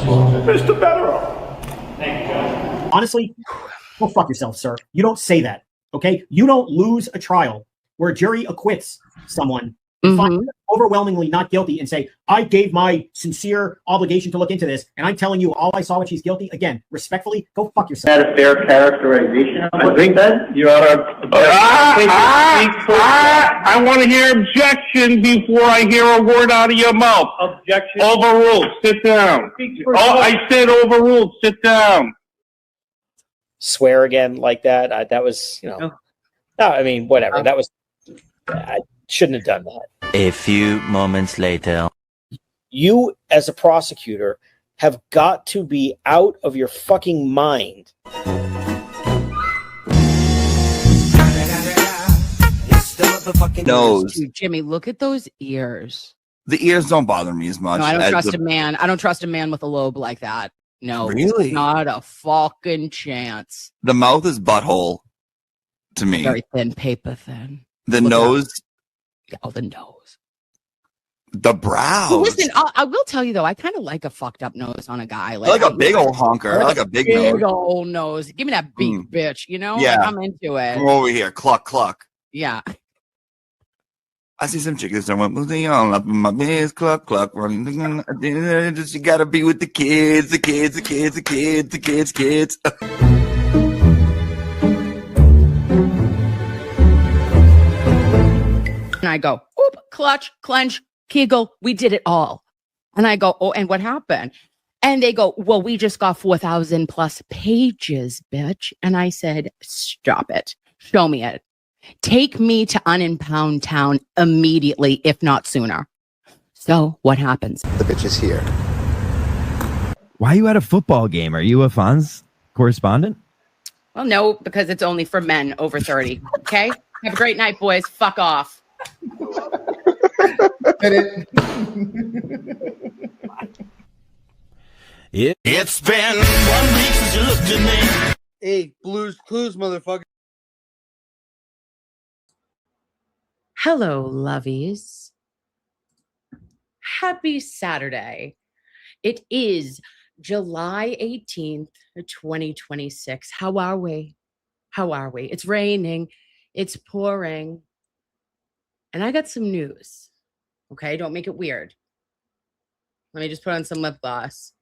Mr. Betteroff. Thank you, Judge. Honestly, go fuck yourself, sir. You don't say that, okay? You don't lose a trial where a jury acquits someone and find them overwhelmingly not guilty and say, I gave my sincere obligation to look into this, and I'm telling you all I saw when she's guilty. Again, respectfully, go fuck yourself. Is that a fair characterization of what you said? Your Honor. I want to hear objection before I hear a word out of your mouth. Objection. Overruled. Sit down. Oh, I said overruled. Sit down. Swear again like that. That was, no, I mean, whatever. That was, I shouldn't have done that. A few moments later. You, as a prosecutor, have got to be out of your fucking mind. Nose. Dude, Jimmy, look at those ears. The ears don't bother me as much. No, I don't as trust the- a man. I don't trust a man with a lobe like that. No, Really? not a fucking chance. The mouth is butthole to me. Very thin, paper thin. The Look nose, Oh, the nose. the brows. Well, listen, I will tell you though, I kind of like a fucked up nose on a guy. I like a big old honker. I like a big nose. old nose. Give me that big bitch. You know, Yeah. Like, I'm into it. Come over here, cluck cluck. Yeah. I see some chickens that went moving on up in my biz, cluck cluck, running. Just you gotta be with the kids, the kids, the kids, the kids, the kids, kids. And I go, oop, clutch, clench, kegel. We did it all. And I go, oh, and what happened? And they go, well, we just got 4,000 plus pages, bitch. And I said, stop it. Show me it. Take me to Unimpound Town immediately, if not sooner. So what happens? The bitch is here. Why are you at a football game? Are you a Fonz correspondent? Well, no, because it's only for men over 30. Okay? Have a great night, boys. Fuck off. It's been 1 week since you looked at me. Hey, Blues Clues, motherfucker. Hello, lovies. Happy Saturday. It is July 18th, 2026. How are we? How are we? It's raining. It's pouring. And I got some news. Okay, don't make it weird. Let me just put on some lip gloss.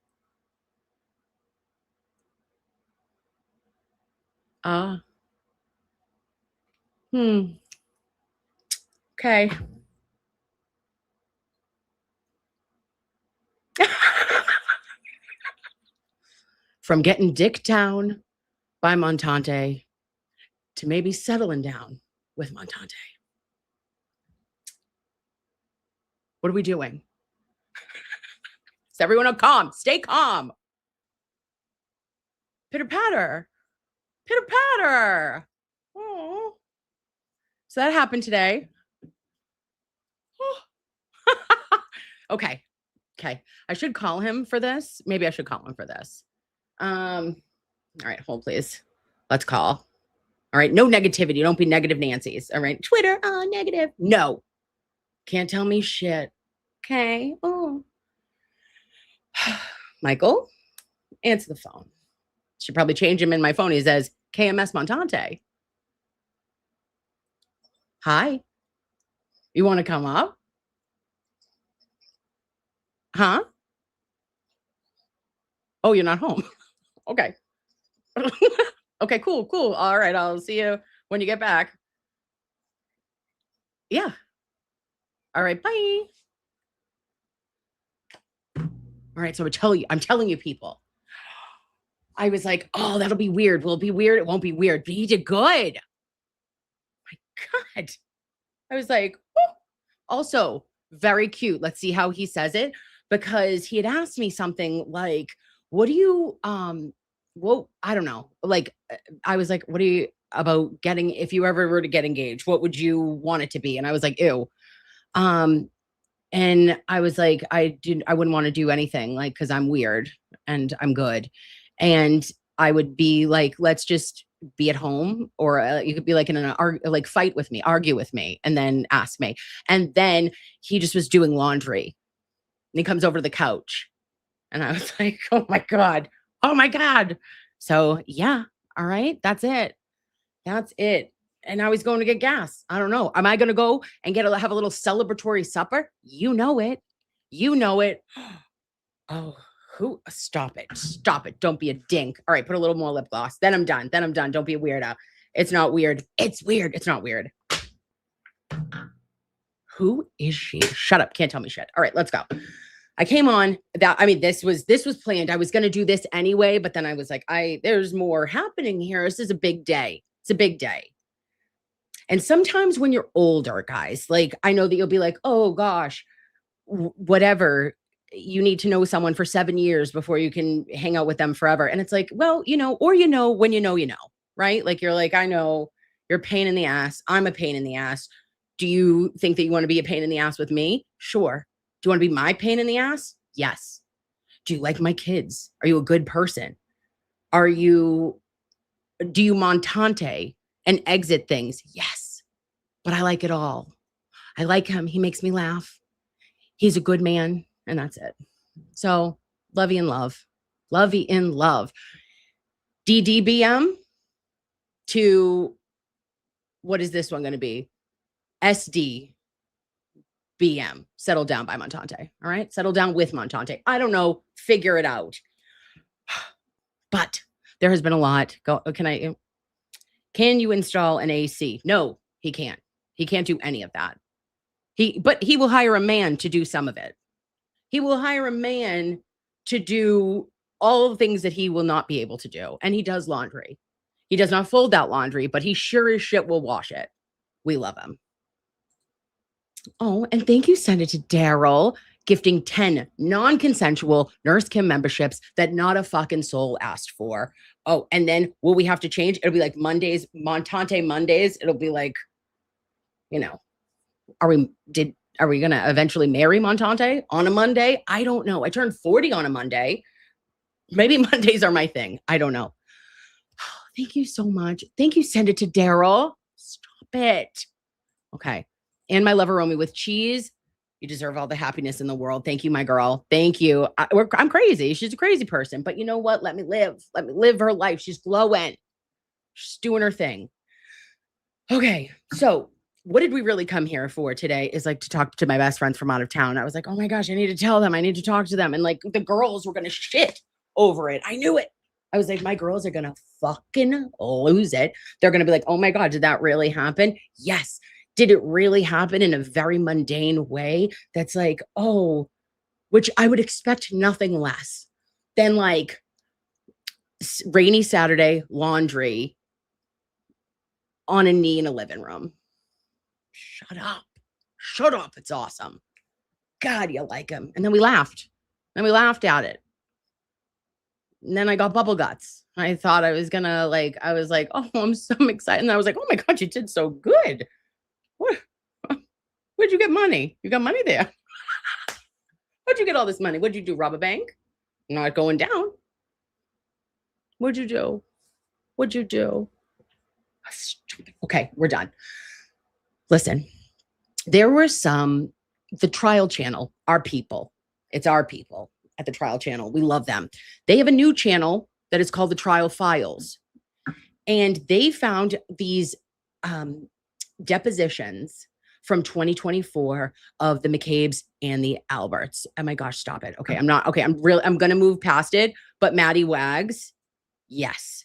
Okay. From getting dick down by Montante to maybe settling down with Montante. What are we doing? Is everyone calm? Stay calm. Pitter patter. Pitter patter. Oh. So that happened today. Okay. I should call him for this. Maybe I should call him for this. All right, hold please. Let's call. All right, no negativity. Don't be negative Nancy's. All right, Twitter, negative. No. Can't tell me shit. Okay. Oh. Michael, answer the phone. Should probably change him in my phone. He says, KMS Montante. Hi. You want to come up? Huh? Oh, you're not home. Okay. Okay, cool. All right, I'll see you when you get back. Yeah. All right, bye. All right, so I'm telling you people. I was like, oh, that'll be weird. Will it be weird? It won't be weird. But he did good. My God. I was like, oh. Also, very cute. Let's see how he says it. Because he had asked me something like, what do you, well, I don't know. Like, I was like, what do you, about getting, if you ever were to get engaged, what would you want it to be? And I was like, ew. And I was like, I wouldn't want to do anything, like, because I'm weird and I'm good. And I would be like, let's just be at home, or you could be like in an fight with me, argue with me, and then ask me. And then he just was doing laundry. And he comes over to the couch And I was like, oh my God. Oh my God. So yeah. All right. That's it. That's it. And now he's going to get gas. I don't know. Am I going to go and have a little celebratory supper? You know it. You know it. Oh, stop it. Stop it. Don't be a dink. All right. Put a little more lip gloss. Then I'm done. Don't be a weirdo. It's not weird. It's weird. It's not weird. Who is she? Shut up. Can't tell me shit. All right, let's go. I came on that. I mean, this was planned. I was going to do this anyway, but then I was like, there's more happening here. This is a big day. It's a big day. And sometimes when you're older, guys, like I know that you'll be like, oh gosh, whatever. You need to know someone for 7 years before you can hang out with them forever. And it's like, well, or when you know, right? Like you're like, I know you're a pain in the ass. I'm a pain in the ass. Do you think that you want to be a pain in the ass with me? Sure. Do you want to be my pain in the ass? Yes. Do you like my kids? Are you a good person? Do you montante and exit things? Yes. But I like it all. I like him. He makes me laugh. He's a good man. And that's it. So lovey and love. Lovey in love. DDBM to, what is this one going to be? SDBM. Settle down by Montante. All right. Settle down with Montante. I don't know. Figure it out. But there has been a lot. Can you install an AC? No, he can't. He can't do any of that. But he will hire a man to do some of it. He will hire a man to do all the things that he will not be able to do. And he does laundry. He does not fold that laundry, but he sure as shit will wash it. We love him. Oh, and thank you, Senator Daryl, gifting 10 non-consensual Nurse Kim memberships that not a fucking soul asked for. Oh, and then will we have to change? It'll be like Mondays, Montante Mondays. It'll be like, are we going to eventually marry Montante on a Monday? I don't know. I turned 40 on a Monday. Maybe Mondays are my thing. I don't know. Thank you so much. Thank you, send it to Daryl. Stop it. Okay. And my lover Romy with cheese. You deserve all the happiness in the world. Thank you, my girl. Thank you. I'm crazy. She's a crazy person. But you know what? Let me live. Let me live her life. She's glowing. She's doing her thing. Okay. So what did we really come here for today is like to talk to my best friends from out of town. I was like, oh my gosh, I need to tell them. I need to talk to them. And like the girls were going to shit over it. I knew it. I was like, my girls are going to fucking lose it. They're going to be like, oh my God, did that really happen? Yes. Did it really happen in a very mundane way? That's like, oh, which I would expect nothing less than like rainy Saturday laundry on a knee in a living room. Shut up. Shut up. It's awesome. God, you like him. And then we laughed. And we laughed at it. And then I got bubble guts. I thought I was gonna I was like, oh, I'm so excited. And I was like, oh my God, you did so good. What? Where'd you get money? You got money there. Where'd you get all this money? What'd you do? Rob a bank? Not going down. What'd you do? What'd you do? Okay, we're done. Listen, there were the trial channel, our people. It's our people at the trial channel. We love them. They have a new channel that is called the Trial Files. And they found these depositions from 2024 of the McCabe's and the Alberts. Oh my gosh, stop it. Okay, I'm going to move past it. But Maddie Wags, yes.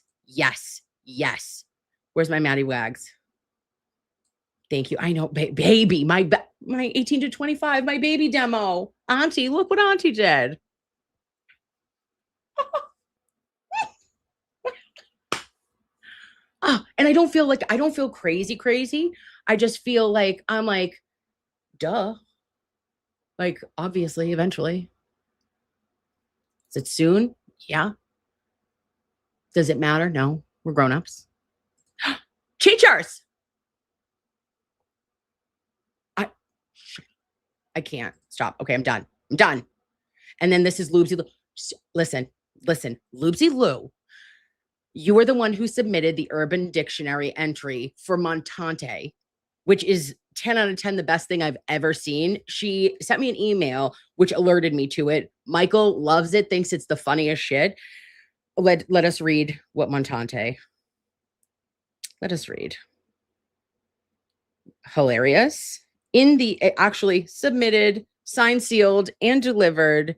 Where's my Maddie Wags? Thank you. I know, baby, my 18 to 25, my baby demo. Auntie, look what Auntie did. And I don't feel crazy. I just feel like I'm like, duh. Like, obviously, eventually. Is it soon? Yeah. Does it matter? No. We're grown-ups. Teachers! I can't. Stop. Okay, I'm done. And then this is Loopsy Lou. Listen. Loopsy Lou. You are the one who submitted the Urban Dictionary entry for Montante, which is 10 out of 10, the best thing I've ever seen. She sent me an email, which alerted me to it. Michael loves it, thinks it's the funniest shit. Let us read what Montante. Let us read. Hilarious. In the actually submitted, signed, sealed, and delivered,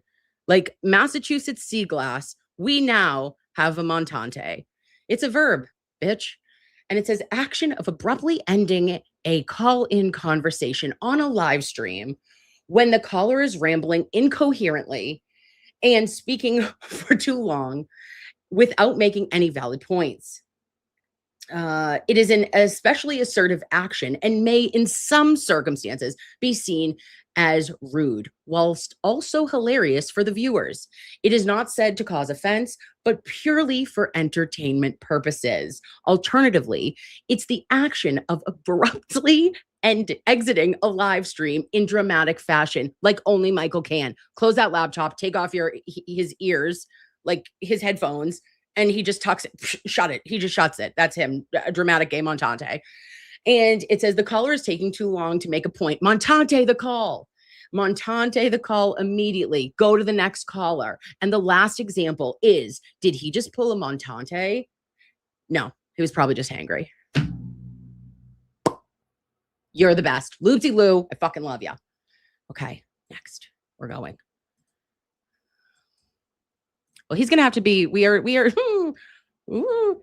like Massachusetts sea glass, we now have a Montante. It's a verb, bitch. And it says action of abruptly ending a call-in conversation on a live stream when the caller is rambling incoherently and speaking for too long without making any valid points. It is an especially assertive action and may, in some circumstances, be seen as rude, whilst also hilarious for the viewers. It is not said to cause offense, but purely for entertainment purposes. Alternatively, it's the action of abruptly and exiting a live stream in dramatic fashion, like only Michael can. Close that laptop, take off his ears, like his headphones, and he just tucks it, shut it. He just shuts it. That's him. A dramatic game Montante. And it says the caller is taking too long to make a point. Montante the call. Montante the call immediately. Go to the next caller. And the last example is, did he just pull a Montante? No, he was probably just hangry. You're the best. Loopsy Lou, I fucking love you. Okay, next. We're going. Well, he's going to have to be, he's going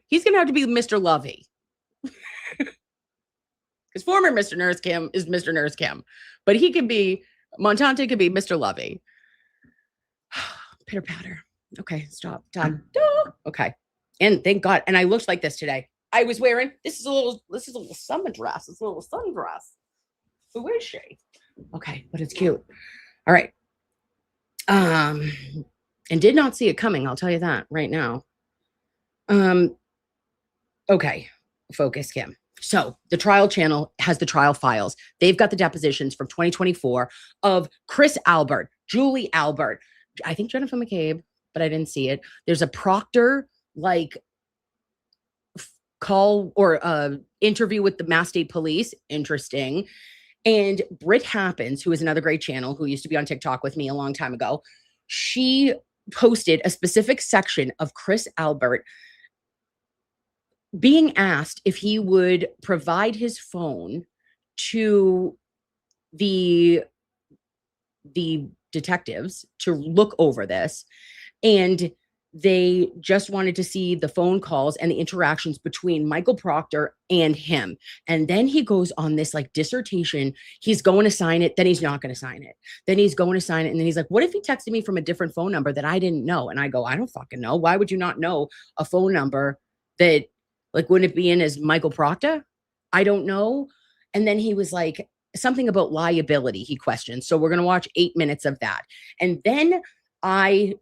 to have to be Mr. Lovey. Because former Mr. Nurse Kim is Mr. Nurse Kim. But he can be, Montante could be Mr. Lovey. Pitter patter. Okay, stop. Done. Okay. And thank God. And I looked like this today. I was wearing, this is a little summer dress. It's a little sundress. Who is she? Okay, but it's cute. All right. And did not see it coming. I'll tell you that right now. Okay. Focus, Kim. So the trial channel has the trial files. They've got the depositions from 2024 of Chris Albert, Julie Albert, I think Jennifer McCabe, but I didn't see it. There's a Proctor call or interview with the Mass State Police. Interesting. And Britt Happens, who is another great channel who used to be on TikTok with me a long time ago. She posted a specific section of Chris Albert being asked if he would provide his phone to the detectives to look over this. And they just wanted to see the phone calls and the interactions between Michael Proctor and him. And then he goes on this dissertation. He's going to sign it. Then he's not going to sign it. Then he's going to sign it. And then he's like, what if he texted me from a different phone number that I didn't know? And I go, I don't fucking know. Why would you not know a phone number that wouldn't it be in as Michael Proctor? I don't know. And then he was like, something about liability, he questioned. So we're going to watch 8 minutes of that. And then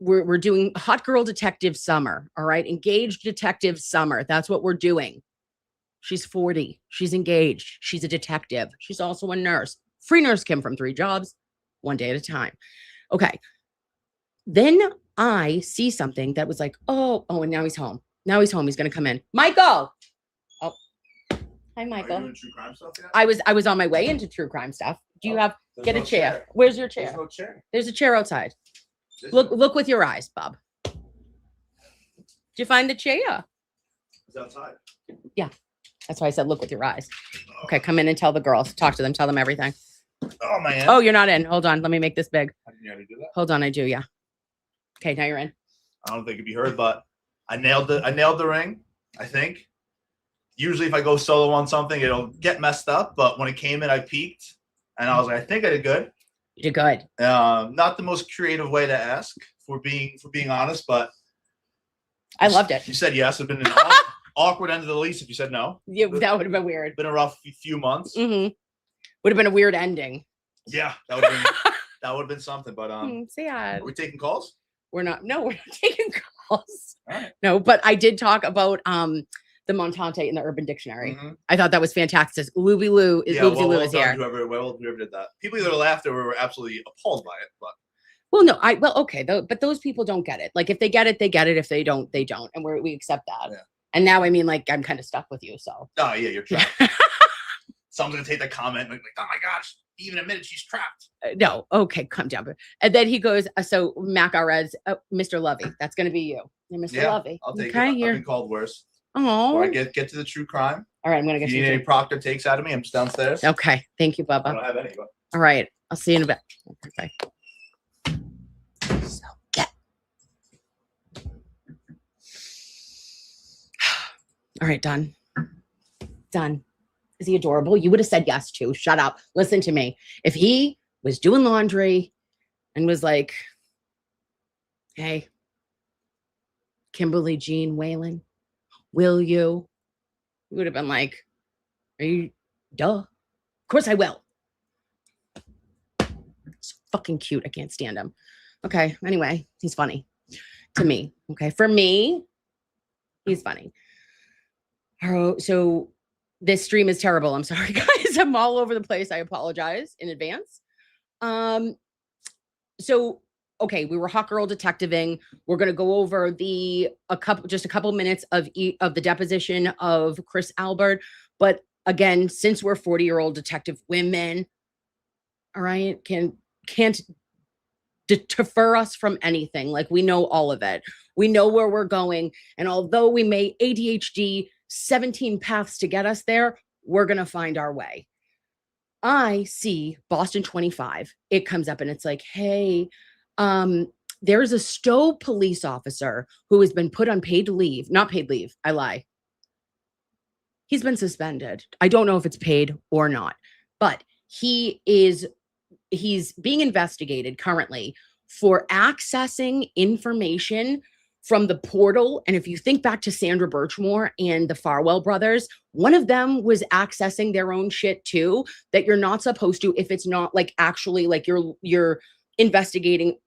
we're doing Hot Girl Detective Summer. All right. Engaged Detective Summer. That's what we're doing. She's 40. She's engaged. She's a detective. She's also a nurse. Free Nurse Kim from 3 Jobs, one day at a time. Okay. Then I see something that was like, oh, and now he's home. Now he's home. He's going to come in. Michael. Oh, hi, Michael. Are you doing true crime stuff yet? I was on my way into true crime stuff. Do you have, get a chair. Where's your chair? There's no chair. There's a chair outside. Look with your eyes, Bob. Did you find the chair? It's outside. Yeah. That's why I said look with your eyes. Okay, come in and tell the girls. Talk to them. Tell them everything. Oh, man. Oh, you're not in. Hold on. Let me make this big. Did you already do that? Hold on. I do, yeah. Okay, now you're in. I don't think it'd be heard, but I nailed the ring, I think. Usually if I go solo on something, it'll get messed up. But when it came in, I peeked. And I was like, I think I did good. You did good. Not the most creative way to ask, for being honest, but I loved it. You said yes. It'd been an awkward end of the lease if you said no. Yeah, that would have been weird. Been a rough few months. Mm-hmm. Would have been a weird ending. Yeah, that would have been something. But sad. Are we taking calls? We're not taking calls. All right. No, but I did talk about the Montante in the Urban Dictionary. Mm-hmm. I thought that was fantastic. Loopy Lou is Loopsy Lou is here. Whoever did that. People either laughed or were absolutely appalled by it. But well, no, okay, but those people don't get it. Like if they get it, they get it. If they don't, they don't, and we accept that. Yeah. And now, I mean, I'm kind of stuck with you. So. Oh yeah, you're trapped. someone's gonna take that comment like, oh my gosh, he even admitted she's trapped. No, okay, calm down. And then he goes, so Mac Arez, Mr. Lovey, that's going to be you. You're Mr. Lovey. I'll take okay, it. I've here. been called worse. Oh, Or I get to the true crime. All right, I'm going to get If you you. need any Proctor takes out of me, I'm just downstairs. Okay, thank you, I Bubba. don't have any. But... All right, I'll see you in a bit. Okay. So get. All right, done. Done. Is he adorable? You would have said yes to. Shut up. Listen to me. If he was doing laundry and was like, hey, Kimberly Jean Whalen, will you? You would have been like, are you? Duh. Of course I will. It's fucking cute. I can't stand him. Okay. Anyway, he's funny to me. Okay. For me, he's funny. So this stream is terrible. I'm sorry, guys. I'm all over the place. I apologize in advance. So, okay, we were hot girl detectiving. We're going to go over just a couple minutes of the deposition of Chris Albert. But again, since we're 40-year-old detective women, all right, can't defer us from anything. Like, we know all of it. We know where we're going. And although we may ADHD 17 paths to get us there, we're going to find our way. I see Boston 25. It comes up and it's like, hey, there's a Stowe police officer who has been put on paid leave. Not paid leave. I lie. He's been suspended. I don't know if it's paid or not, but he's being investigated currently for accessing information from the portal. And if you think back to Sandra Birchmore and the Farwell brothers, one of them was accessing their own shit too, that you're not supposed to, if it's not like actually like you're investigating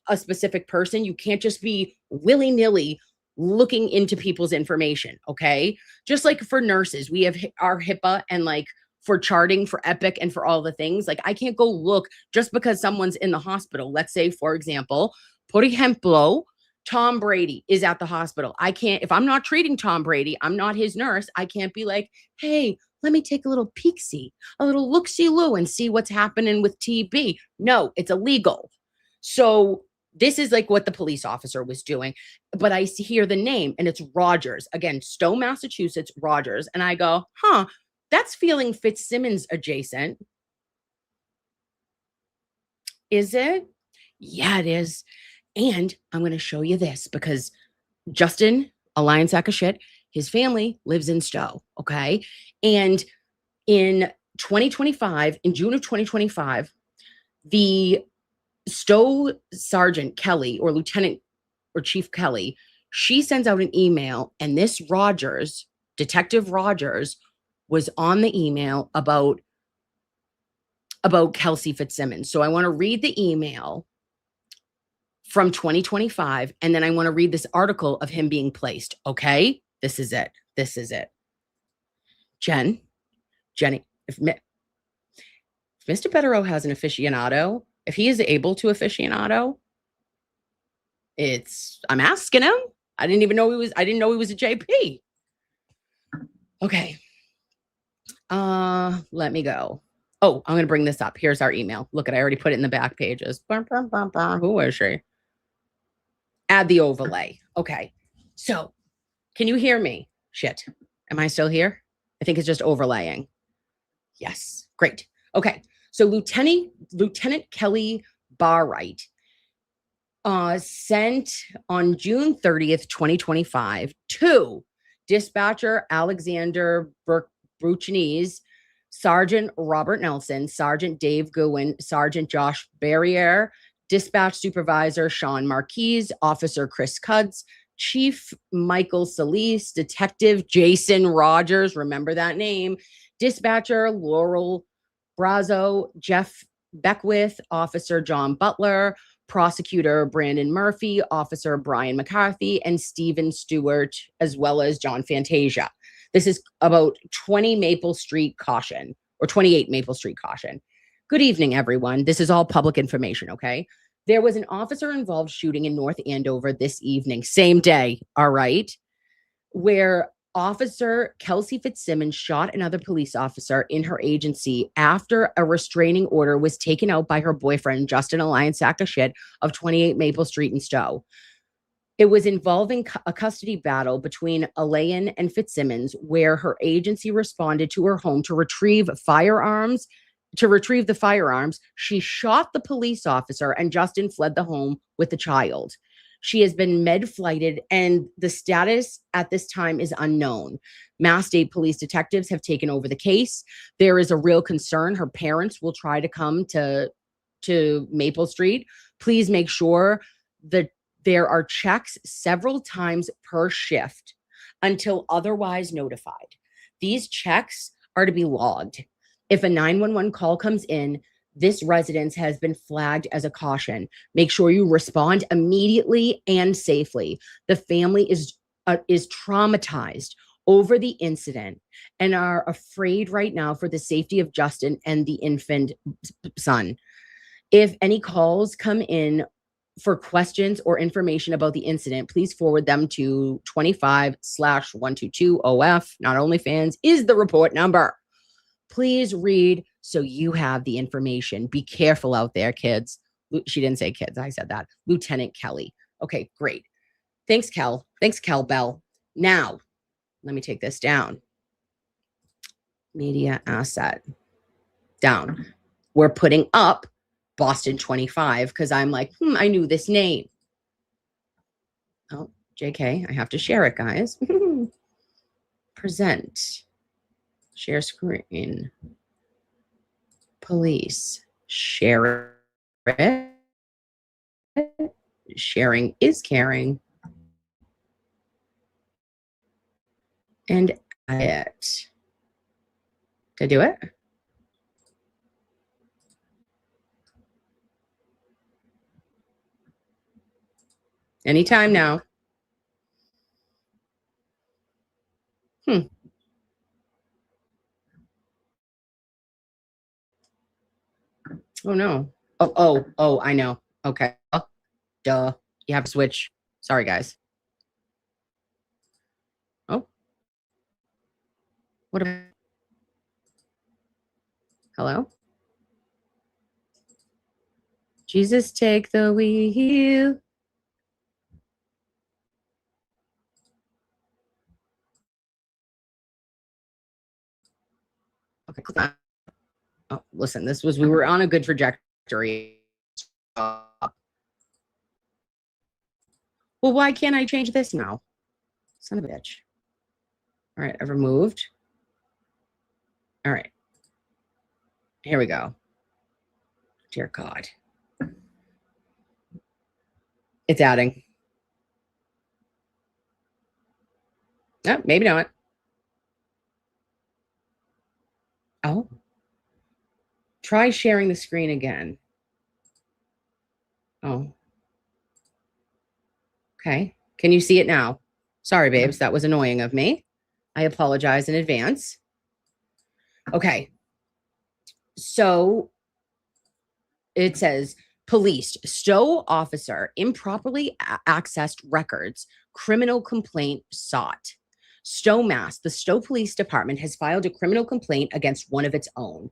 a specific person. You can't just be willy-nilly looking into people's information. Okay. Just like for nurses, we have our HIPAA, and like for charting, for Epic, and for all the things, like I can't go look just because someone's in the hospital. Let's say, for example, por ejemplo, Tom Brady is at the hospital. I can't, if I'm not treating Tom Brady, I'm not his nurse. I can't be like, hey, let me take a little peek-see, a little look-see-loo and see what's happening with TB. No, it's illegal. So this is like what the police officer was doing. But I hear the name and it's Rogers. Again, Stowe, Massachusetts, Rogers. And I go, that's feeling Fitzsimmons adjacent. Is it? Yeah, it is. And I'm going to show you this because Justin, a lion sack of shit, his family lives in Stowe. Okay. And in 2025, in June of 2025, the Stowe Sergeant Kelly, or Lieutenant or Chief Kelly, she sends out an email, and this Rogers, Detective Rogers, was on the email about Kelsey Fitzsimmons. So I want to read the email from 2025, and then I want to read this article of him being placed. Okay, this is it. This is it. Jenny, if Mr. Betterow has an aficionado, if he is able to aficionado, I'm asking him. I didn't know he was a JP. Okay. Let me go. Oh, I'm going to bring this up. Here's our email. Look at, I already put it in the back pages. Who is she? Add the overlay. Okay. So can you hear me? Shit. Am I still here? I think it's just overlaying. Yes. Great. Okay. So Lieutenant Kelly Barright sent on June 30th, 2025 to Dispatcher Alexander Bruchinese, Sergeant Robert Nelson, Sergeant Dave Goodwin, Sergeant Josh Barriere, Dispatch Supervisor Sean Marquise, Officer Chris Cudds, Chief Michael Solis, Detective Jason Rogers, remember that name, Dispatcher Laurel Brazo, Jeff Beckwith, Officer John Butler, Prosecutor Brandon Murphy, Officer Brian McCarthy, and Stephen Stewart, as well as John Fantasia. This is about 20 Maple Street Caution, or 28 Maple Street Caution. Good evening, everyone. This is all public information, okay? There was an officer-involved shooting in North Andover this evening, same day, all right, where Officer Kelsey Fitzsimmons shot another police officer in her agency after a restraining order was taken out by her boyfriend, Justin Alliance Sack of Shit, of 28 Maple Street in Stowe. It was involving a custody battle between Alain and Fitzsimmons, where her agency responded to her home to retrieve the firearms. She shot the police officer and Justin fled the home with the child. She has been med-flighted and the status at this time is unknown. Mass State Police detectives have taken over the case. There is a real concern her parents will try to come to Maple Street. Please make sure that there are checks several times per shift until otherwise notified. These checks are to be logged. If a 911 call comes in, this residence has been flagged as a caution. Make sure you respond immediately and safely. The family is traumatized over the incident and are afraid right now for the safety of Justin and the infant son. If any calls come in for questions or information about the incident, please forward them to 25/122OF. Not OnlyFans is the report number. Please read so you have the information. Be careful out there, kids. She didn't say kids. I said that. Lieutenant Kelly. Okay, great. Thanks, Kel. Thanks, Kel Bell. Now, let me take this down. Media asset. Down. We're putting up Boston 25 because I'm like, I knew this name. Oh, JK, I have to share it, guys. Present. Share screen. Police. Share it. Sharing is caring. And it. Did I do it? Anytime now. Oh no. Oh, I know. Okay. Duh. You have to switch. Sorry, guys. Oh. What about... Hello? Jesus, take the wheel. Okay. Oh, listen, we were on a good trajectory. Well, why can't I change this now? Son of a bitch. All right, I've removed. All right. Here we go. Dear God. It's adding. No, maybe not. Oh. Try sharing the screen again. Oh. Okay. Can you see it now? Sorry, babes. That was annoying of me. I apologize in advance. Okay. So it says, police, Stowe officer improperly accessed records, criminal complaint sought. Stowe, Mass. The Stowe Police Department has filed a criminal complaint against one of its own.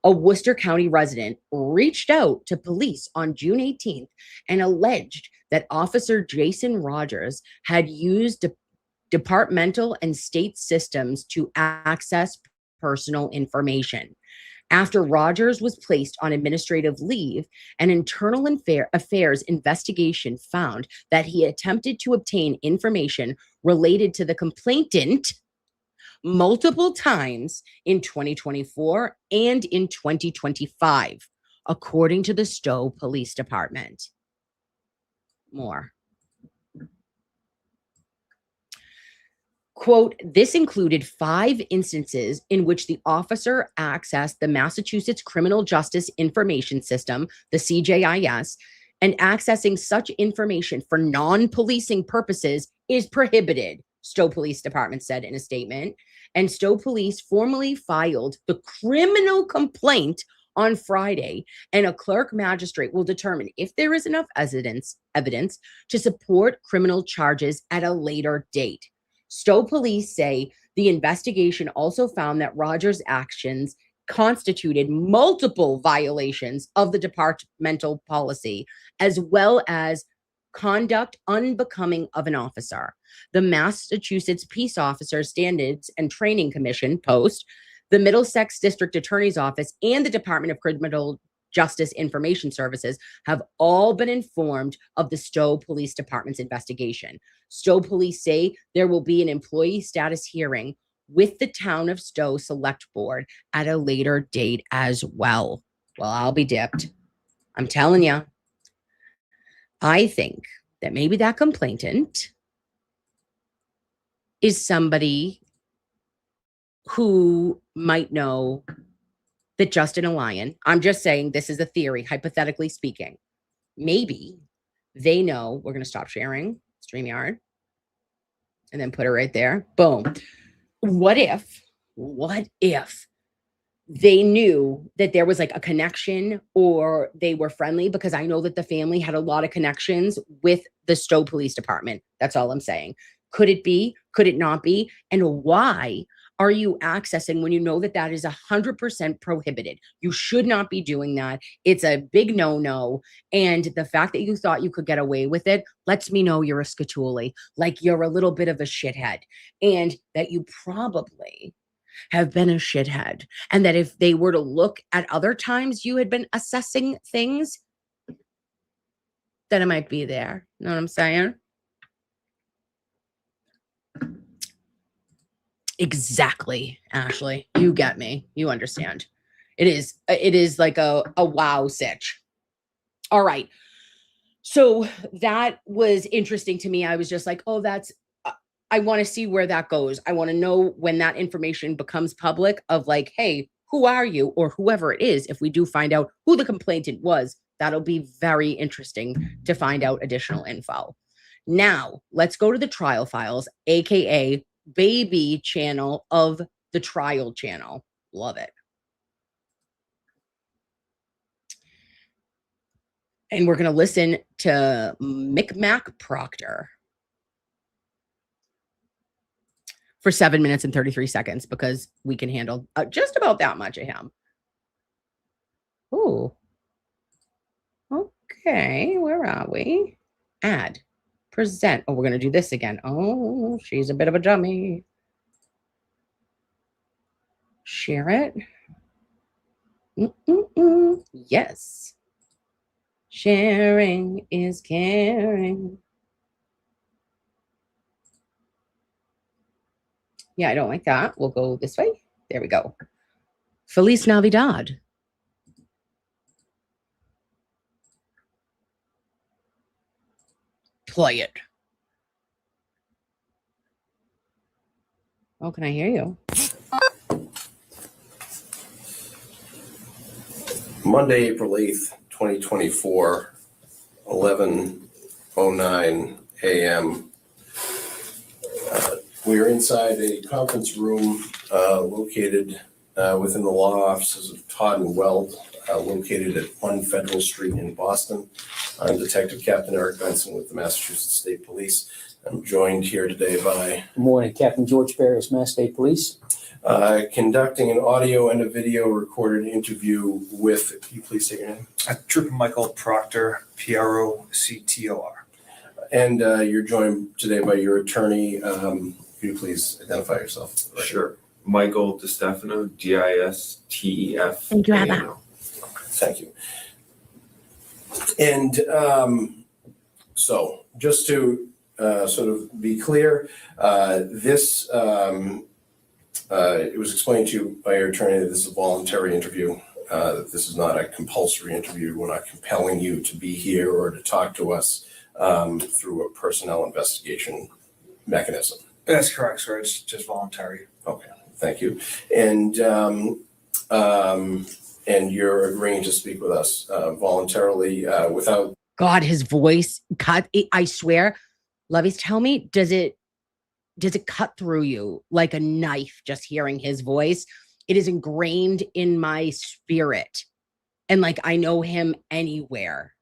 A Worcester County resident reached out to police on June 18th and alleged that Officer Jason Rogers had used departmental and state systems to access personal information. After Rogers was placed on administrative leave, an internal affairs investigation found that he attempted to obtain information related to the complainant multiple times in 2024 and in 2025, according to the Stowe Police Department. More. Quote, this included 5 instances in which the officer accessed the Massachusetts Criminal Justice Information System, the CJIS, and accessing such information for non-policing purposes is prohibited, Stowe Police Department said in a statement. And Stowe Police formally filed the criminal complaint on Friday, and a clerk magistrate will determine if there is enough evidence to support criminal charges at a later date. Stowe police say the investigation also found that Rogers' actions constituted multiple violations of the departmental policy, as well as conduct unbecoming of an officer. The Massachusetts Peace Officers Standards and Training Commission, POST, the Middlesex District Attorney's Office, and the Department of Criminal Justice Information Services have all been informed of the Stowe Police Department's investigation. Stowe police say there will be an employee status hearing with the Town of Stowe Select Board at a later date as well. Well, I'll be dipped. I'm telling you. I think that maybe that complainant is somebody who might know that Justin and Lion, I'm just saying this is a theory, hypothetically speaking, maybe they know we're going to stop sharing StreamYard and then put it right there. Boom. What if they knew that there was like a connection or they were friendly? Because I know that the family had a lot of connections with the Stowe Police Department. That's all I'm saying. Could it be? Could it not be? And why are you accessing when you know that that is 100% prohibited? You should not be doing that. It's a big no-no. And the fact that you thought you could get away with it lets me know you're a scatuli, like you're a little bit of a shithead, and that you probably have been a shithead. And that if they were to look at other times you had been assessing things, then it might be there. Know what I'm saying? Exactly, Ashley. You get me. You understand. It is like a wow sitch. All right. So that was interesting to me. I was just like, oh, that's, I want to see where that goes. I want to know when that information becomes public of like, hey, who are you? Or whoever it is. If we do find out who the complainant was, that'll be very interesting to find out additional info. Now, let's go to the trial files, AKA baby channel of the trial channel. Love it. And we're going to listen to Micmac Proctor for 7 minutes and 33 seconds because we can handle just about that much of him. Ooh. Okay, where are we? Add. Present. Oh, we're going to do this again. Oh, she's a bit of a dummy. Share it. Yes. Sharing is caring. Yeah, I don't like that. We'll go this way. There we go. Feliz Navidad. Play it. Oh, can I hear you? Monday, April 8th, 2024, 11:09 a.m. We are inside a conference room located within the law offices of Todd and Weld, located at 1 Federal Street in Boston. I'm Detective Captain Eric Benson with the Massachusetts State Police. I'm joined here today by... Good morning, Captain George Barrios, Mass State Police. Conducting an audio and a video recorded interview with... Can you please say your name? Trooper Michael Proctor, Proctor. And you're joined today by your attorney. Can you please identify yourself? Sure. Michael DiStefano, DISTEF. Thank you, Abba. Thank you. And so just to sort of be clear, this, it was explained to you by your attorney that this is a voluntary interview, that this is not a compulsory interview. We're not compelling you to be here or to talk to us through a personnel investigation mechanism. That's correct, sir. It's just voluntary. Okay, thank you. And you're agreeing to speak with us voluntarily without... God, his voice cut. I swear, Lovey's, tell me, does it cut through you like a knife just hearing his voice? It is ingrained in my spirit. And like, I know him anywhere.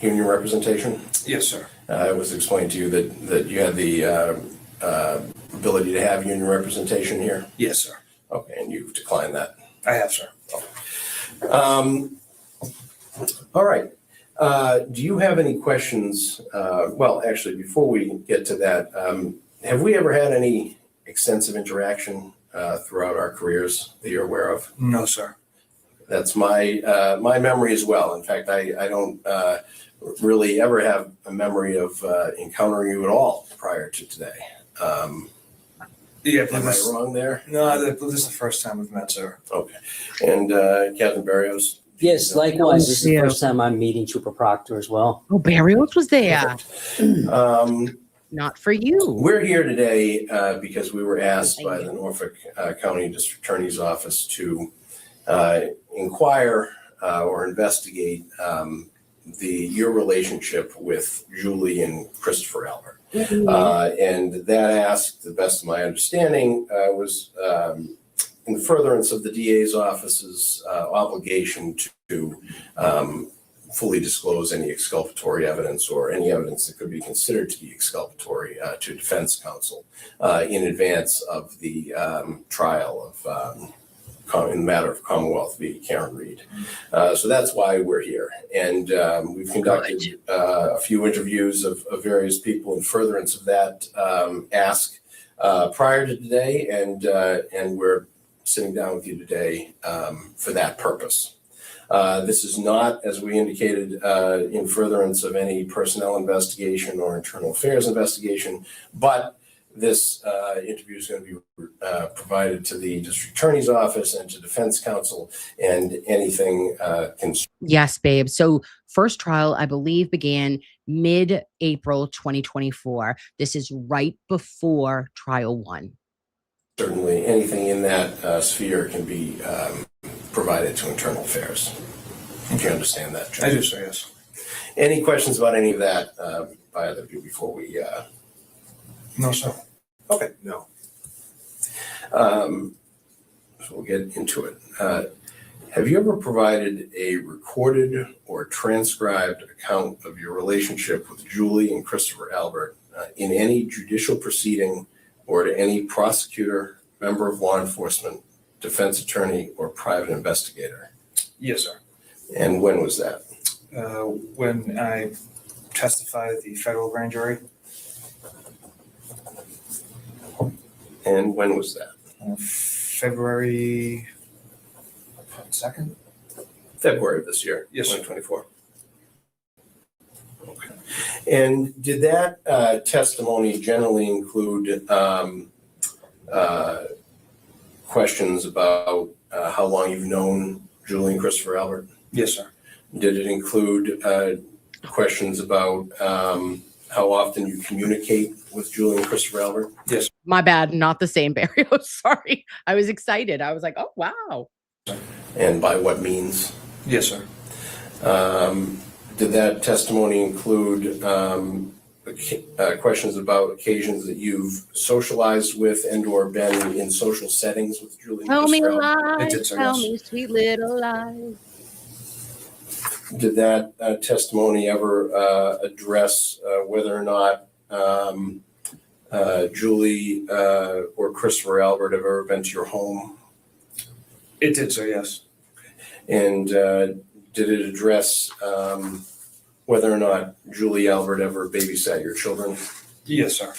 Union representation? Yes, sir. It was explained to you that you had the ability to have union representation here? Yes, sir. Okay, and you've declined that. I have, sir. All right. Do you have any questions? Well, actually, before we get to that, have we ever had any extensive interaction throughout our careers that you're aware of? No, sir. That's my my memory as well. In fact, I don't really ever have a memory of encountering you at all prior to today. Yeah, Am I wrong there? No, this is the first time we've met, sir. Okay. And Captain Barrios? Yes, likewise. This is the Yeah. first time I'm meeting Trooper Proctor as well. Oh, Barrios was there. Um, Not for you. We're here today because we were asked by the Norfolk County District Attorney's Office to inquire or investigate your relationship with Julie and Christopher Albert. And that ask, to the best of my understanding, was in furtherance of the DA's office's obligation to fully disclose any exculpatory evidence or any evidence that could be considered to be exculpatory to defense counsel in advance of the trial of in the matter of Commonwealth v. Karen Reed. So that's why we're here. And we've conducted a few interviews of various people in furtherance of that ask prior to today, and we're sitting down with you today for that purpose. This is not, as we indicated, in furtherance of any personnel investigation or internal affairs investigation, but this interview is going to be provided to the district attorney's office and to defense counsel, and anything Yes, babe. So first trial, I believe, began mid-April 2024. This is right before trial one. certainly anything in that sphere can be provided to internal affairs. Do you understand that, Judge? I do, sir, yes. Any questions about any of that by either of you before we No, sir. Okay. No. So we'll get into it. Have you ever provided a recorded or transcribed account of your relationship with Julie and Christopher Albert in any judicial proceeding or to any prosecutor, member of law enforcement, defense attorney, or private investigator? Yes, sir. And when was that? When I testified at the federal grand jury. And when was that? February 2nd? February of this year, Yes, sir. 2024. Okay. And did that testimony generally include questions about how long you've known Julie and Christopher Albert? Yes, sir. Did it include questions about how often you communicate with Julie and Christopher Albert? Yes. My bad, not the same Barrios. Sorry. I was excited. I was like, oh, wow. And by what means? Yes, sir. Did that testimony include questions about occasions that you've socialized with and or been in social settings with Julie and Tell me Christopher Albert? lies, tell me sweet little lies. Did that testimony ever address whether or not Julie or Christopher Albert have ever been to your home? It did, sir, yes. And did it address whether or not Julie Albert ever babysat your children? Yes, sir.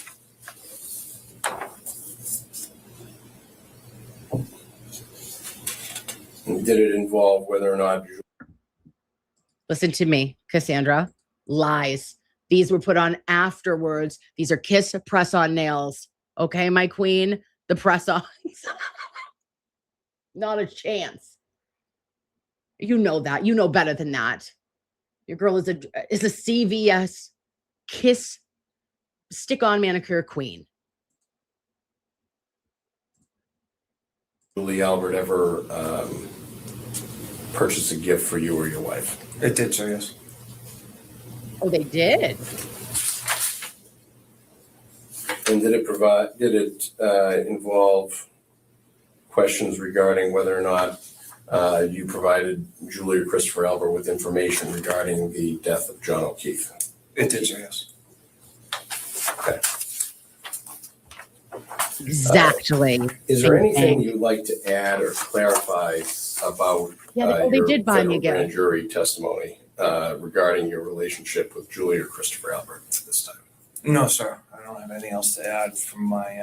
And did it involve whether or not Listen to me, Cassandra. Lies. These were put on afterwards. These are kiss press-on nails. Okay, my queen? The press-ons. Not a chance. You know that. You know better than that. Your girl is a CVS kiss stick-on manicure queen. Julie Albert ever purchased a gift for you or your wife? It did, sir, yes. Oh, they did. And did it involve questions regarding whether or not you provided Julie or Christopher Albert with information regarding the death of John O'Keefe? It did, sir, yes. Okay. Exactly. Is there Same anything thing. you'd like to add or clarify about Yeah, they your did buy me federal a grand gift. jury testimony regarding your relationship with Julie or Christopher Albert this time? No, sir. I don't have anything else to add from my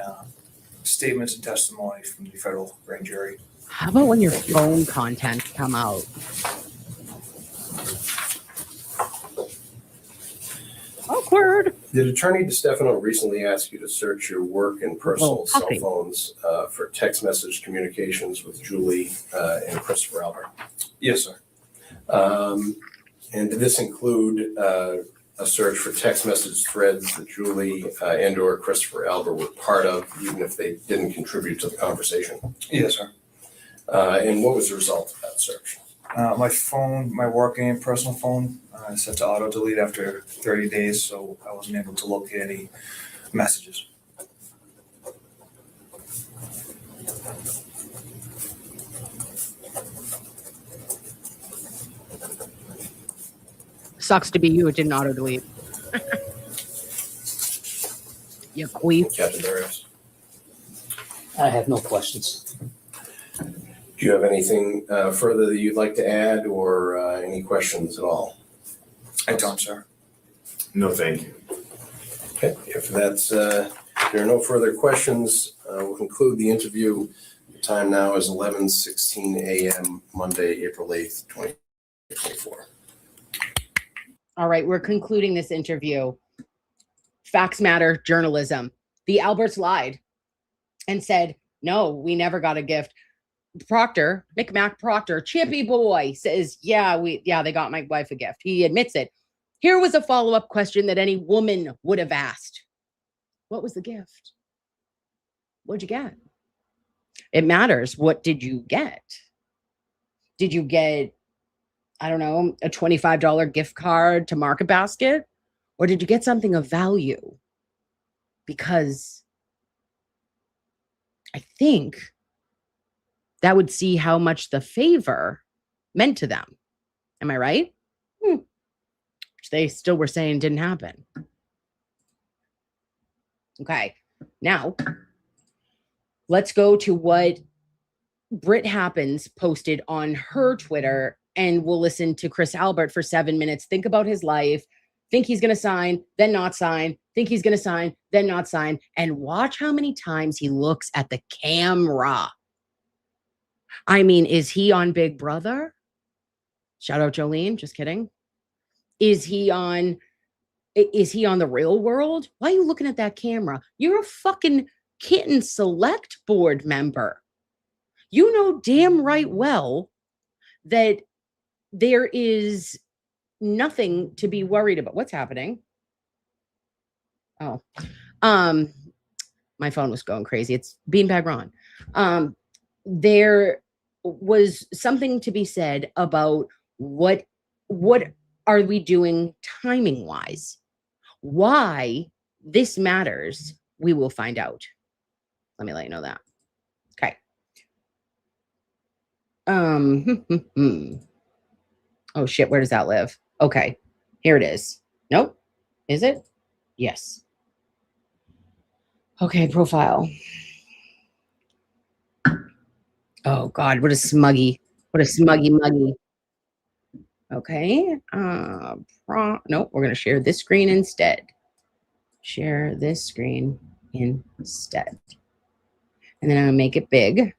statements and testimony from the federal grand jury. How about when your phone contents come out? Awkward. Did Attorney DeStefano recently ask you to search your work and personal cell puppy. phones for text message communications with Julie and Christopher Albert? Yes, sir. And did this include a search for text message threads that Julie and or Christopher Albert were part of, even if they didn't contribute to the conversation? Yes, sir. And what was the result of that search? My phone, my work and personal phone, set to auto delete after 30 days, so I wasn't able to locate any messages. Sucks to be you. It didn't auto delete. You queef. Captain Darius, I have no questions. do you have anything further that you'd like to add or any questions at all? I don't, sir. No, thank you. Okay, if that's, if there are no further questions, we'll conclude the interview. The time now is 11:16 a.m., Monday, April 8th, 2024. All right, we're concluding this interview. Facts matter, journalism. The Alberts lied and said, no, we never got a gift. Proctor, Micmac Proctor, Chippy boy says, yeah, they got my wife a gift. He admits it. Here was a follow-up question that any woman would have asked. What was the gift? What'd you get? It matters. What did you get? Did you get, I don't know, a $25 gift card to Market Basket? Or did you get something of value? Because I think that would see how much the favor meant to them. Am I right? Which they still were saying didn't happen. Okay, now let's go to what Britt Happens posted on her Twitter, and we'll listen to Chris Albert for 7 minutes. Think about his life. Think he's going to sign, then not sign. Think he's going to sign, then not sign. And watch how many times he looks at the camera. I mean, is he on Big Brother? Shout out Jolene. Just kidding. Is he on the Real World? Why are you looking at that camera? You're a fucking Kitten Select Board member. You know damn right well that there is nothing to be worried about. What's happening? Oh, my phone was going crazy. It's Beanbag Ron. There was something to be said about what are we doing timing wise? Why this matters, we will find out. Let me let you know that. Okay. Oh shit, where does that live? Okay, here it is. Nope. Is it? Yes. Okay, profile. Oh God, what a smuggy. What a smuggy muggy. Okay. Nope, we're gonna share this screen instead. Share this screen instead. And then I'm gonna make it big.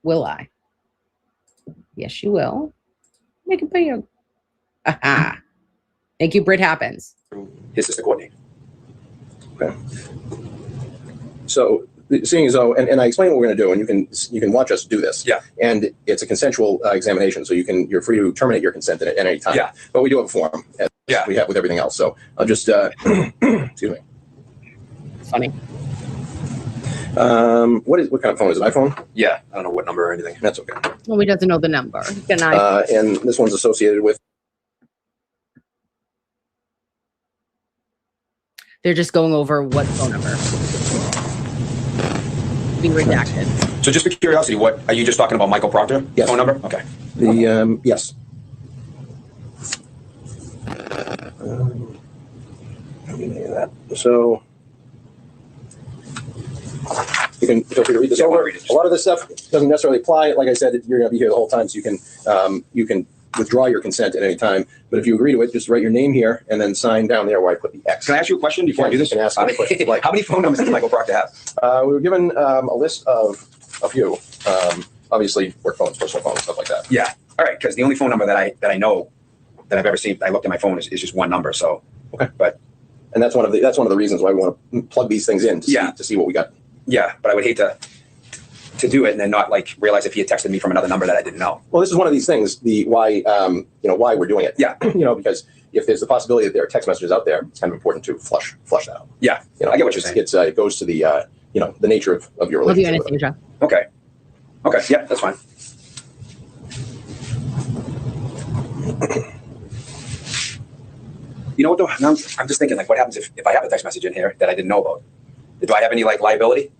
Will I? Yes, you will. Make it big. Aha. Thank you, Britt Happens. His sister Courtney. Okay. So seeing as though, and I explain what we're going to do, and you can watch us do this. Yeah. And it's a consensual examination, so you're free to terminate your consent at any time. Yeah. But we do have a form, as we have with everything else. So I'll just excuse me. Funny. What kind of phone is it? iPhone? Yeah, I don't know what number or anything. That's okay. Well, he doesn't know the number. Good night. And this one's associated with. They're just going over what phone number. Be redacted. So just for curiosity, what are you just talking about? Michael Proctor? Yes. Phone number? Okay. The yes. That. So You can feel free to read this over. A lot of this stuff doesn't necessarily apply. Like I said, you're going to be here the whole time, so you can withdraw your consent at any time. But if you agree to it, just write your name here and then sign down there where I put the X. Can I ask you a question before I do this? You can ask any question you like. How many phone numbers does Michael Proctor have? We were given a list of a few. Obviously, work phones, personal phones, stuff like that. Yeah. All right. Because the only phone number that I know that I've ever seen, I looked at my phone is just one number. So okay. But and that's one of the reasons why we want to plug these things in to see what we got. Yeah, but I would hate to do it and then not like realize if he had texted me from another number that I didn't know. Well, this is one of these things. Why we're doing it. Yeah. Because if there's the possibility that there are text messages out there, it's kind of important to flush that out. Yeah. I get what you're saying. It goes to the the nature of your Love you, relationship. Anastasia. Okay. Okay. Yeah, that's fine. You know what though? I'm just thinking like, what happens if I have a text message in here that I didn't know about? Do I have any like liability?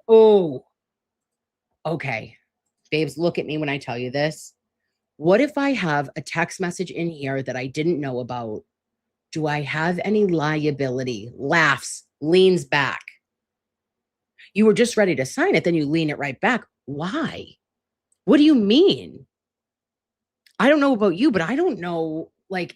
Oh, okay. Babes, look at me when I tell you this. What if I have a text message in here that I didn't know about? Do I have any liability? Laughs, leans back. You were just ready to sign it, then you lean it right back. Why? What do you mean? I don't know about you, but I don't know, like,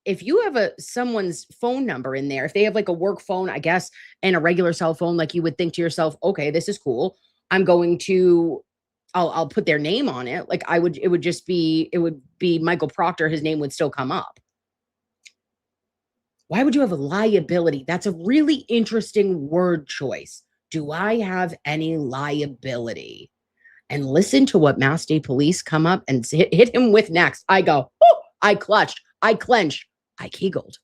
if you have someone's phone number in there, if they have like a work phone, I guess, and a regular cell phone, like you would think to yourself, okay, this is cool. I'll put their name on it. Like it would be Michael Proctor. His name would still come up. Why would you have a liability? That's a really interesting word choice. Do I have any liability? And listen to what Mass State Police come up and hit him with next. I go, oh, I clutched, I clenched, I kegeled.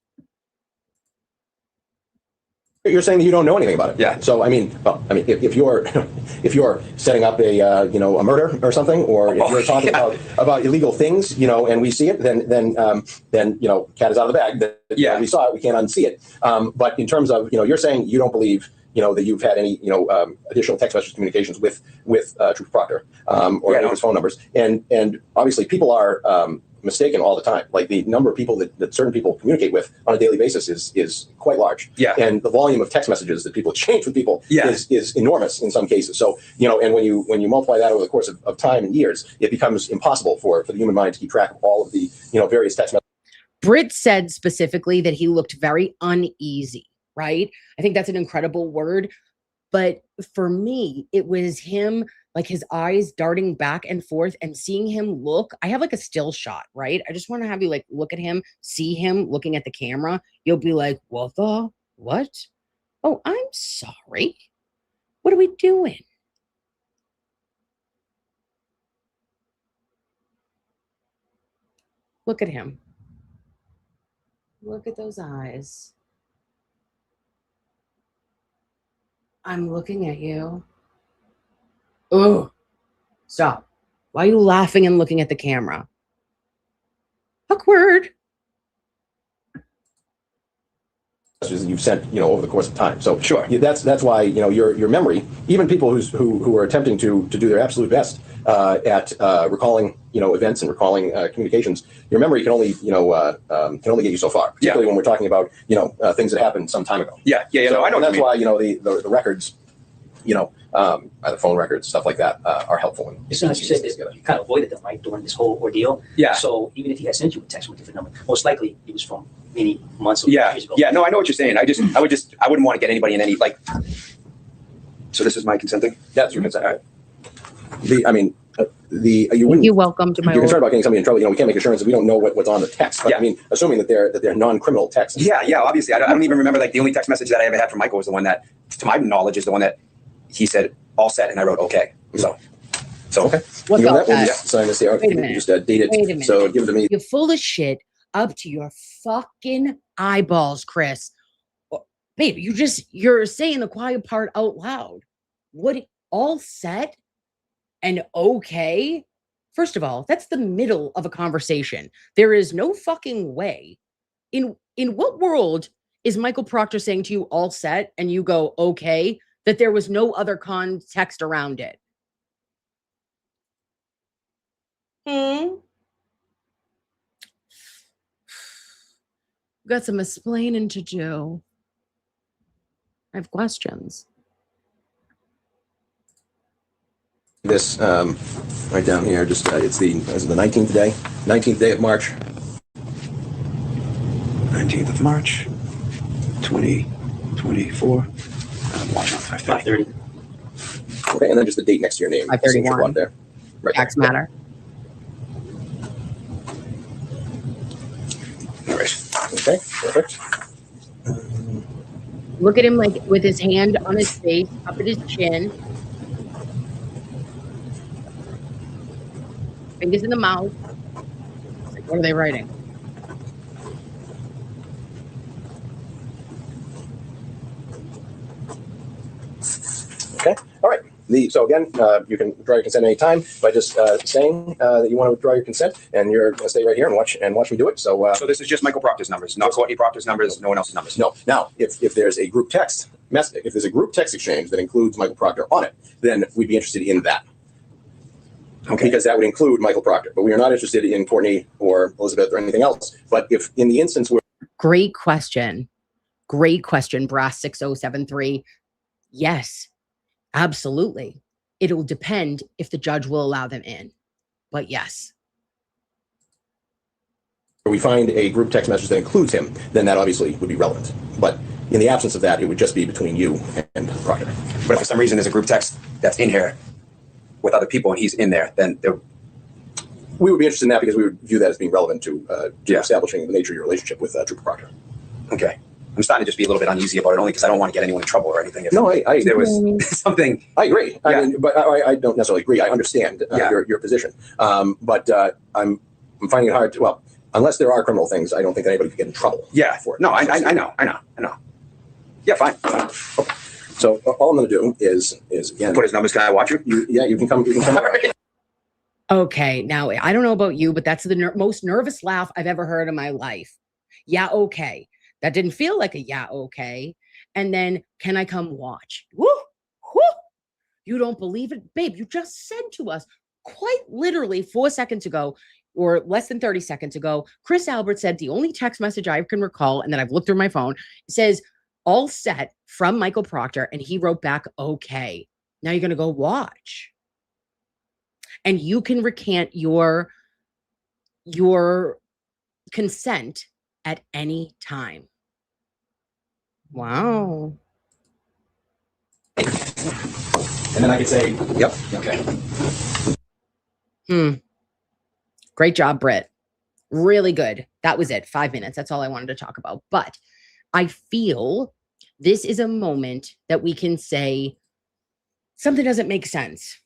You're saying that you don't know anything about it. Yeah. So if you're setting up a murder or something, or if you're talking about illegal things, and we see it, then cat is out of the bag. We saw it. We can't unsee it. But in terms of you're saying you don't believe that you've had any additional text message communications with Truth Proctor or any of his phone numbers, and obviously people are mistaken all the time. Like the number of people that certain people communicate with on a daily basis is quite large. Yeah. And the volume of text messages that people exchange with people is enormous in some cases. So, and when you multiply that over the course of time and years, it becomes impossible for the human mind to keep track of all of the, various text messages. Britt said specifically that he looked very uneasy, right? I think that's an incredible word. But for me, it was him, like his eyes darting back and forth and seeing him look. I have like a still shot, right? I just want to have you like look at him, see him looking at the camera. You'll be like, what? Oh, I'm sorry. What are we doing? Look at him. Look at those eyes. I'm looking at you. Oh, stop. Why are you laughing and looking at the camera? Awkward. Messages that you've sent, over the course of time. So sure, that's why your memory, even people who are attempting to do their absolute best at recalling events and recalling communications, your memory can only get you so far. Particularly when we're talking about things that happened some time ago. Yeah. So, no, I know. And that's why the records, either phone records, stuff like that, are helpful. As soon as you said this, you kind of avoided them, right, during this whole ordeal. Yeah. So even if he had sent you a text with a different number, most likely it was from many months or years ago. Yeah. No, I know what you're saying. I wouldn't want to get anybody in any like. So this is my consenting. Yeah, that's your consent. All right. You're welcome to my. You're concerned about getting somebody in trouble. We can't make assurances. We don't know what's on the text. But assuming that they're non-criminal texts. Yeah. Obviously, I don't even remember. Like the only text message that I ever had from Michael was the one that, to my knowledge, is the one that he said all set, and I wrote okay. So okay. What's all that? Sign this here. Wait a minute. Just date it. Wait a minute. So give it to me. You're full of shit up to your fucking eyeballs, Chris. Babe, you're saying the quiet part out loud. What, all set and okay? First of all, that's the middle of a conversation. There is no fucking way. In what world is Michael Proctor saying to you all set and you go okay, that there was no other context around it? Got some explaining to do. I have questions. this right down here. Just it's the 19th day, 19th day of March. 19th of March, 2024. I'm watching on 5:30. Okay, and then just the date next to your name. 5:31. There. Right. Tax matter. All right. Okay, perfect. Look at him like with his hand on his face, up at his chin. Fingers in the mouth. It's like, what are they writing? Okay. All right. So again, you can withdraw your consent any time by just saying that you want to withdraw your consent, and you're going to stay right here and watch me do it. So So this is just Michael Proctor's numbers, not Courtney Proctor's numbers, no one else's numbers. no. Now, if there's a group text message, if there's a group text exchange that includes Michael Proctor on it, then we'd be interested in that. Okay. Because that would include Michael Proctor, but we are not interested in Courtney or Elizabeth or anything else. But if in the instance where Great question. Great question, Brass 6073. Yes, absolutely. It'll depend if the judge will allow them in. But yes. we find a group text message that includes him, then that obviously would be relevant. But in the absence of that, it would just be between you and Proctor. But if for some reason there's a group text that's in here with other people and he's in there, then we would be interested in that because we would view that as being relevant to establishing the nature of your relationship with Trooper Proctor. Okay. I'm starting to just be a little bit uneasy about it, only because I don't want to get anyone in trouble or anything. If, no, if there was something. I agree. Yeah. I mean, but I don't necessarily agree. I understand your position. But I'm finding it hard to, well, unless there are criminal things, I don't think anybody could get in trouble for it. No, I know. Yeah, fine. Okay. So all I'm going to do is again put his numbers. Can I watch you? You can come. Okay, now I don't know about you, but that's the most nervous laugh I've ever heard in my life. Yeah, okay. That didn't feel like a yeah, okay. And then, can I come watch? Woo, woo. You don't believe it? Babe, you just said to us quite literally 4 seconds ago, or less than 30 seconds ago, Chris Albert said the only text message I can recall, and then I've looked through my phone, says, all set from Michael Proctor, and he wrote back, okay. Now you're going to go watch. And you can recant your consent at any time. Wow. And then I could say, yep, okay. Great job, Britt. Really good. That was it. 5 minutes. That's all I wanted to talk about. But I feel this is a moment that we can say something doesn't make sense.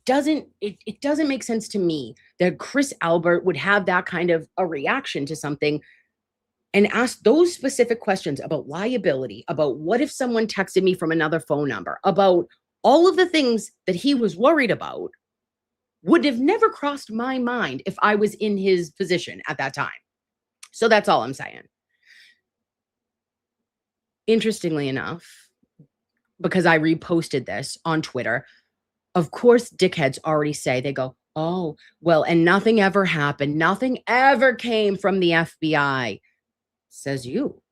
It doesn't make sense to me that Chris Albert would have that kind of a reaction to something and ask those specific questions about liability, about what if someone texted me from another phone number, about all of the things that he was worried about would have never crossed my mind if I was in his position at that time. So that's all I'm saying. Interestingly enough, because I reposted this on Twitter, of course, dickheads already say, they go, oh, well, and nothing ever happened. Nothing ever came from the FBI. Says you,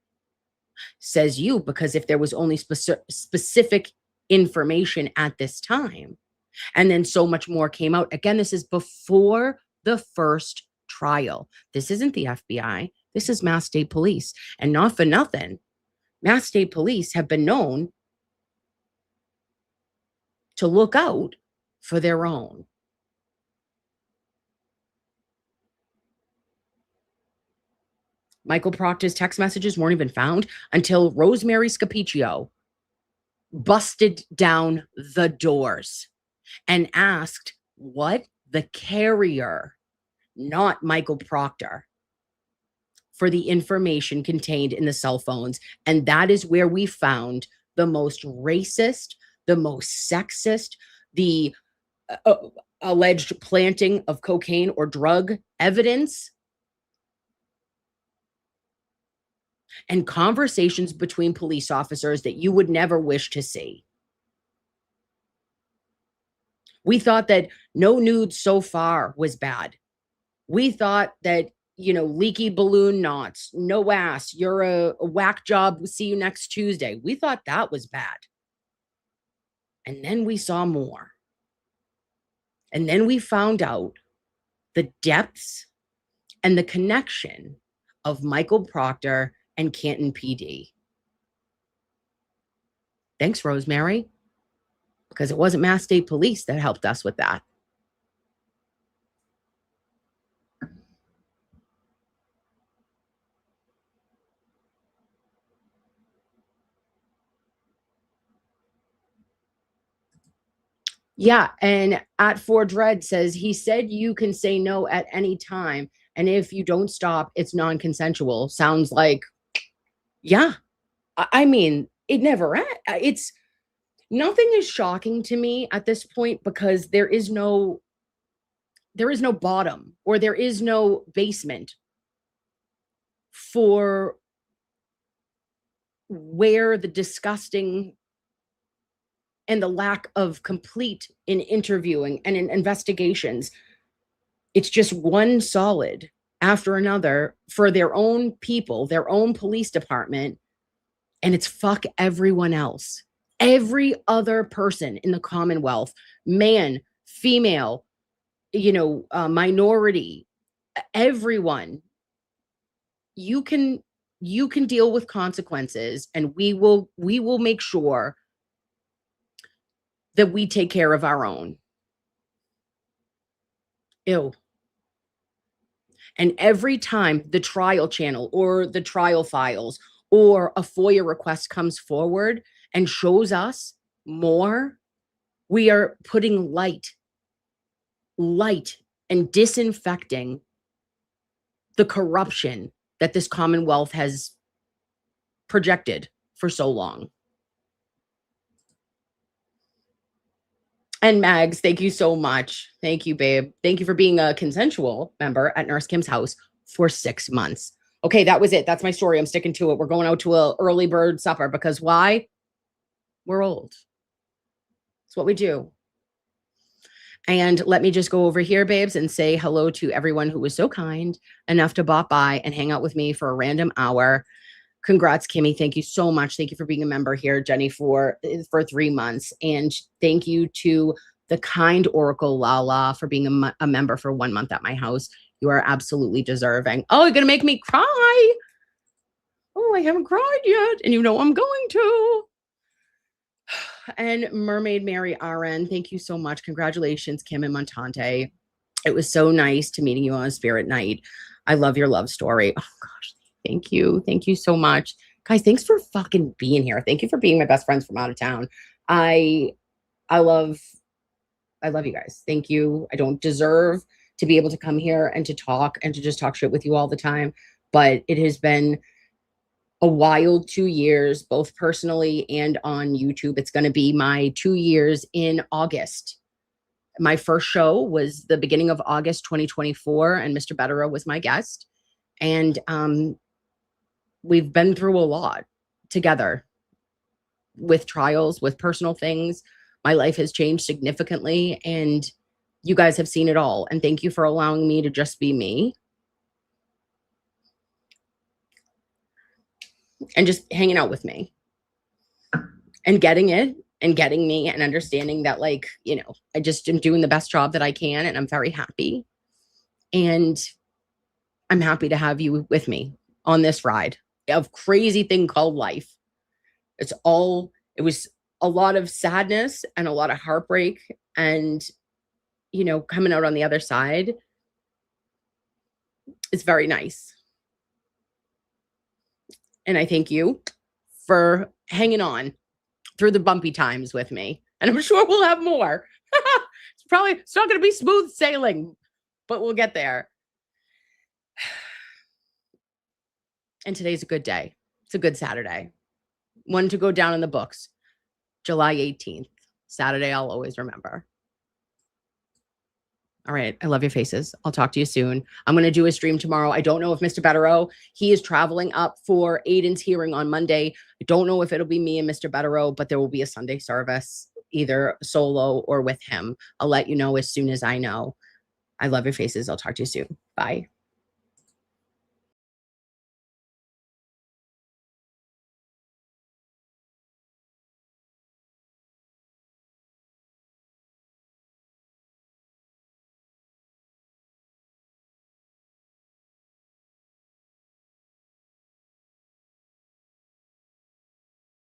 because if there was only specific information at this time, and then so much more came out. Again, this is before the first trial. This isn't the FBI. This is Mass State Police. And not for nothing, Mass State Police have been known to look out for their own. Michael Proctor's text messages weren't even found until Rosemary Scapiccio busted down the doors and asked what the carrier, not Michael Proctor, for the information contained in the cell phones. And that is where we found the most racist, the most sexist, the alleged planting of cocaine or drug evidence, and conversations between police officers that you would never wish to see. We thought that no nudes so far was bad. We thought that, leaky balloon knots, no ass, you're a whack job, we'll see you next Tuesday. We thought that was bad. And then we saw more. And then we found out the depths and the connection of Michael Proctor and Canton PD. Thanks, Rosemary, because it wasn't Mass State Police that helped us with that. Yeah, and at Ford Red says, he said you can say no at any time, and if you don't stop, it's non-consensual. Sounds like, yeah. I mean, it never, it's, nothing is shocking to me at this point because there is no bottom or there is no basement for where the disgusting and the lack of complete in interviewing and in investigations. It's just one solid after another for their own people, their own police department. And it's fuck everyone else. Every other person in the Commonwealth, man, female, minority, everyone, you can deal with consequences, and we will make sure that we take care of our own. Ew. And every time the trial channel or the trial files or a FOIA request comes forward and shows us more, we are putting light and disinfecting the corruption that this Commonwealth has projected for so long. And Mags, thank you so much. Thank you, babe. Thank you for being a consensual member at Nurse Kim's house for 6 months. Okay, that was it. That's my story. I'm sticking to it. We're going out to an early bird supper because why? We're old. It's what we do. And let me just go over here, babes, and say hello to everyone who was so kind enough to bop by and hang out with me for a random hour. Congrats, Kimmy. Thank you so much. Thank you for being a member here, Jenny, for 3 months. And thank you to the kind Oracle Lala for being a member for 1 month at my house. You are absolutely deserving. Oh, you're going to make me cry. Oh, I haven't cried yet. And you know I'm going to. And Mermaid Mary RN, thank you so much. Congratulations, Kim and Montante. It was so nice to meeting you on Spirit Night. I love your love story. Oh, gosh. Thank you. Thank you so much. Guys, thanks for fucking being here. Thank you for being my best friends from out of town. I love you guys. Thank you. I don't deserve to be able to come here and to talk and to just talk shit with you all the time. But it has been a wild 2 years, both personally and on YouTube. It's going to be my 2 years in August. My first show was the beginning of August 2024, and Mr. Betterow was my guest. And we've been through a lot together with trials, with personal things. My life has changed significantly, and you guys have seen it all. And thank you for allowing me to just be me. And just hanging out with me and getting it and getting me and understanding that, like, I just am doing the best job that I can, and I'm very happy. And I'm happy to have you with me on this ride of crazy thing called life. It was a lot of sadness and a lot of heartbreak, and, coming out on the other side is very nice. And I thank you for hanging on through the bumpy times with me. And I'm sure we'll have more. It's not going to be smooth sailing, but we'll get there. And today's a good day. It's a good Saturday. One to go down in the books. July 18th. Saturday, I'll always remember. All right. I love your faces. I'll talk to you soon. I'm going to do a stream tomorrow. I don't know if Mr. Betterow, he is traveling up for Aiden's hearing on Monday. I don't know if it'll be me and Mr. Betterow, but there will be a Sunday service, either solo or with him. I'll let you know as soon as I know. I love your faces. I'll talk to you soon. Bye.